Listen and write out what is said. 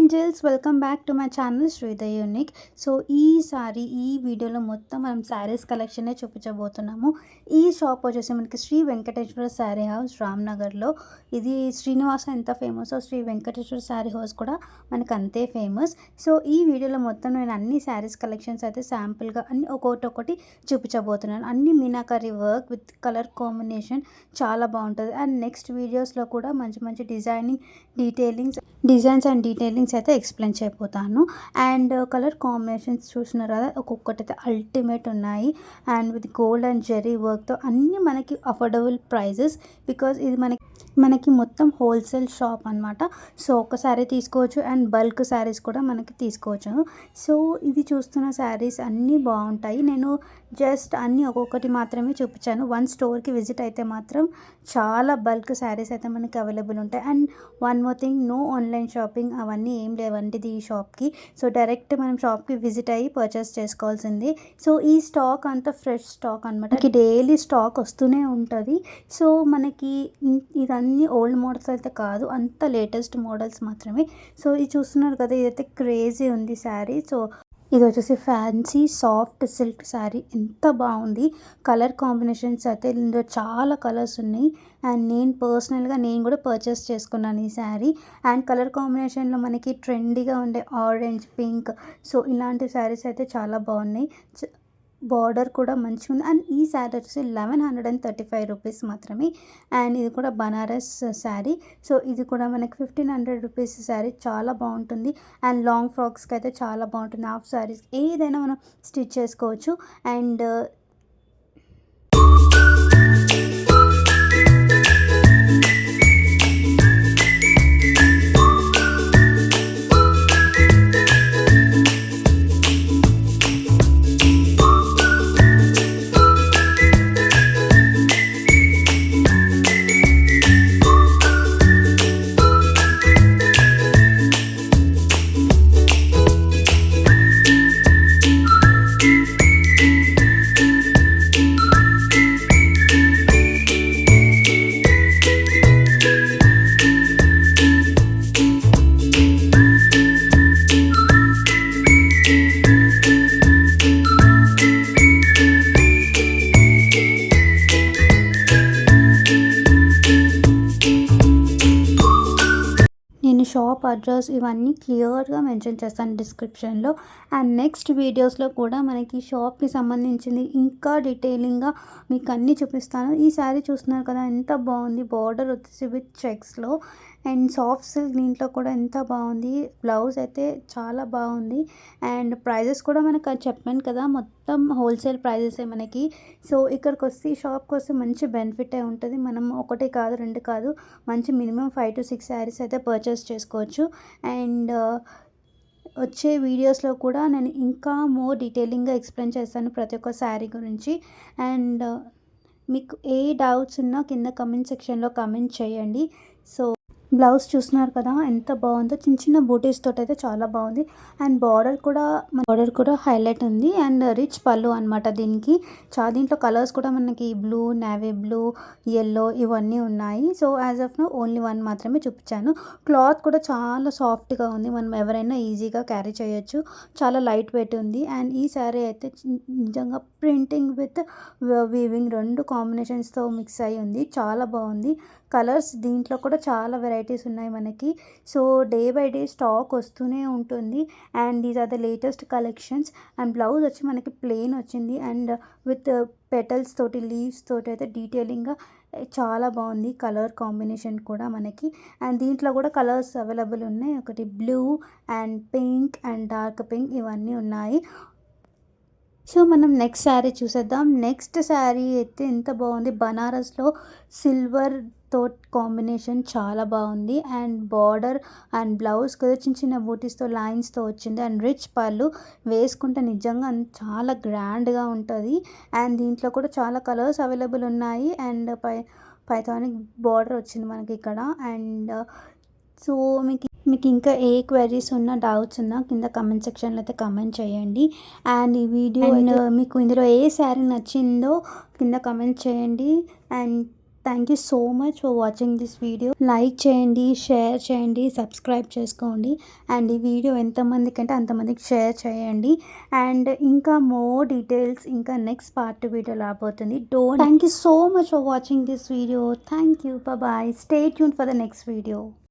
Angeles welcome back to my channel Sreeda unique. So ఈసారి ఈ వీడియోలో మొత్తం మనం శారీస్ కలెక్షనే చూపించబోతున్నాము. ఈ షాప్ వచ్చేసి మనకి శ్రీ వెంకటేశ్వర శారీ హౌస్ రామ్నగర్లో. ఇది శ్రీనివాస ఎంత ఫేమస్, శ్రీ వెంకటేశ్వర శారీ హౌస్ కూడా మనకు అంతే ఫేమస్. సో ఈ వీడియోలో మొత్తం నేను అన్ని శారీస్ కలెక్షన్స్ అయితే శాంపుల్గా అన్ని ఒక్కొక్కటి చూపించబోతున్నాను. అన్ని meenakari work with colour combination చాలా బాగుంటుంది. అండ్ నెక్స్ట్ వీడియోస్లో కూడా మంచి మంచి డిజైన్స్ అండ్ డీటెయిలింగ్స్ అయితే ఎక్స్ప్లెయిన్ చేయబోతాను. అండ్ కలర్ కాంబినేషన్స్ చూసినారు కదా, ఒక్కొక్కటి అయితే అల్టిమేట్ ఉన్నాయి. And with gold and zari వర్క్తో అన్నీ మనకి అఫోర్డబుల్ ప్రైజెస్. బికాజ్ ఇది మనకి మొత్తం హోల్సేల్ షాప్ అనమాట. సో ఒక శారీ తీసుకోవచ్చు అండ్ బల్క్ శారీస్ కూడా మనకి తీసుకోవచ్చు. సో ఇది చూస్తున్న శారీస్ అన్నీ బాగుంటాయి. నేను జస్ట్ అన్నీ ఒక్కొక్కటి మాత్రమే చూపించాను. వన్ స్టోర్కి విజిట్ అయితే మాత్రం చాలా బల్క్ శారీస్ అయితే మనకి అవైలబుల్ ఉంటాయి. And one more thing, no online shopping అవన్నీ ఏం లేవంటిది ఈ షాప్కి. సో డైరెక్ట్ మనం షాప్కి విజిట్ అయ్యి పర్చేస్ చేసుకోవాల్సింది. సో ఈ స్టాక్ అంతా ఫ్రెష్ స్టాక్ అనమాట. మనకి డైలీ స్టాక్ వస్తూనే ఉంటుంది. సో మనకి ఇదన్నీ ఓల్డ్ మోడల్స్ అయితే కాదు, అంత లేటెస్ట్ మోడల్స్ మాత్రమే. సో ఇది చూస్తున్నారు కదా, ఇదైతే క్రేజీ ఉంది శారీ. సో ఇది వచ్చేసి ఫ్యాన్సీ సాఫ్ట్ సిల్క్ శారీ. ఎంత బాగుంది. కలర్ కాంబినేషన్స్ అయితే ఇందులో చాలా కలర్స్ ఉన్నాయి. అండ్ నేను కూడా పర్చేస్ చేసుకున్నాను ఈ శారీ. అండ్ కలర్ కాంబినేషన్లో మనకి ట్రెండీగా ఉండే ఆరెంజ్, పింక్, సో ఇలాంటి శారీస్ అయితే చాలా బాగున్నాయి. బార్డర్ కూడా మంచిగా ఉంది. అండ్ ఈ శారీ వచ్చేసి 1135 రూపీస్ మాత్రమే. అండ్ ఇది కూడా బనారస్ శారీ. సో ఇది కూడా మనకి 1500 రూపీస్ శారీ. చాలా బాగుంటుంది. అండ్ లాంగ్ ఫ్రాక్స్కి అయితే చాలా బాగుంటుంది. హాఫ్ శారీస్ ఏదైనా మనం స్టిచ్ చేసుకోవచ్చు. అండ్ నేను షాప్ అడ్రస్ ఇవన్నీ క్లియర్గా మెన్షన్ చేస్తాను డిస్క్రిప్షన్లో. అండ్ నెక్స్ట్ వీడియోస్లో కూడా మనకి షాప్కి సంబంధించింది ఇంకా డీటెయిలింగ్గా మీకు అన్నీ చూపిస్తాను. ఈ శారీ చూస్తున్నారు కదా, ఎంత బాగుంది. బార్డర్ వచ్చేసి విత్ చెక్స్లో అండ్ సాఫ్ట్ సిల్క్, దీంట్లో కూడా ఎంత బాగుంది. బ్లౌజ్ అయితే చాలా బాగుంది. అండ్ ప్రైజెస్ కూడా మనకు చెప్పాను కదా, మొత్తం హోల్సేల్ ప్రైజెసే మనకి. సో ఇక్కడికి వస్తే, ఈ షాప్కి వస్తే మంచి బెనిఫిటే ఉంటుంది. మనం ఒకటి కాదు, రెండు కాదు, మంచి మినిమం 5 to 6 శారీస్ అయితే పర్చేస్ చేసుకోవచ్చు. అండ్ వచ్చే వీడియోస్లో కూడా నేను ఇంకా మోర్ డీటెయిలింగ్గా ఎక్స్ప్లెయిన్ చేస్తాను ప్రతి ఒక్క శారీ గురించి. అండ్ మీకు ఏ డౌట్స్ ఉన్నా కింద కమెంట్ సెక్షన్లో కమెంట్ చేయండి. సో బ్లౌజ్ చూస్తున్నారు కదా, ఎంత బాగుందో. చిన్న చిన్న బూటీస్ తోటి అయితే చాలా బాగుంది. అండ్ బార్డర్ కూడా హైలైట్ ఉంది. అండ్ రిచ్ పళ్ళు అనమాట దీనికి. దీంట్లో కలర్స్ కూడా మనకి బ్లూ, నేవీ బ్లూ, ఎల్లో ఇవన్నీ ఉన్నాయి. So as of now only one మాత్రమే చూపించాను. క్లాత్ కూడా చాలా సాఫ్ట్గా ఉంది. మనం ఎవరైనా ఈజీగా క్యారీ చేయొచ్చు. చాలా లైట్ వెయిట్ ఉంది. అండ్ ఈ శారీ అయితే నిజంగా ప్రింటింగ్ విత్ వీవింగ్ రెండు కాంబినేషన్స్తో మిక్స్ అయి ఉంది. చాలా బాగుంది. కలర్స్ దీంట్లో కూడా చాలా వెరైటీస్ ఉన్నాయి మనకి. So day by day stock వస్తూనే ఉంటుంది. And these are the latest collections. And blouse వచ్చి మనకి ప్లెయిన్ వచ్చింది. అండ్ విత్ పెటల్స్ తోటి, లీవ్స్ తోటి అయితే డీటెయిలింగ్గా చాలా బాగుంది. కలర్ కాంబినేషన్ కూడా మనకి. అండ్ దీంట్లో కూడా కలర్స్ అవైలబుల్ ఉన్నాయి. ఒకటి blue and pink and dark pink ఇవన్నీ ఉన్నాయి. సో మనం నెక్స్ట్ శారీ చూసేద్దాం. నెక్స్ట్ శారీ అయితే ఎంత బాగుంది. బనారస్లో సిల్వర్ తో కాంబినేషన్ చాలా బాగుంది. అండ్ బార్డర్ అండ్ బ్లౌజ్ కదా చిన్న చిన్న బూటీస్తో లైన్స్తో వచ్చింది. అండ్ రిచ్ పళ్ళు వేసుకుంటే నిజంగా చాలా గ్రాండ్గా ఉంటుంది. అండ్ దీంట్లో కూడా చాలా కలర్స్ అవైలబుల్ ఉన్నాయి. అండ్ పైథానిక్ బార్డర్ వచ్చింది మనకి ఇక్కడ. అండ్ సో మీకు ఇంకా ఏ క్వైరీస్ ఉన్నా, డౌట్స్ ఉన్నా కింద కమెంట్ సెక్షన్లో అయితే కమెంట్ చేయండి. అండ్ ఈ వీడియో మీకు ఇందులో ఏ శారీ నచ్చిందో కింద కమెంట్ చేయండి. And thank you so much for watching this video. Like చేయండి, షేర్ చేయండి, సబ్స్క్రైబ్ చేసుకోండి. అండ్ ఈ వీడియో ఎంతమందికి అంటే అంతమందికి షేర్ చేయండి. అండ్ ఇంకా మోర్ డీటెయిల్స్ ఇంకా నెక్స్ట్ పార్ట్ వీడియో రాబోతుంది. Thank you so much for watching this video. Thank you. Bye. Stay tune for the next video.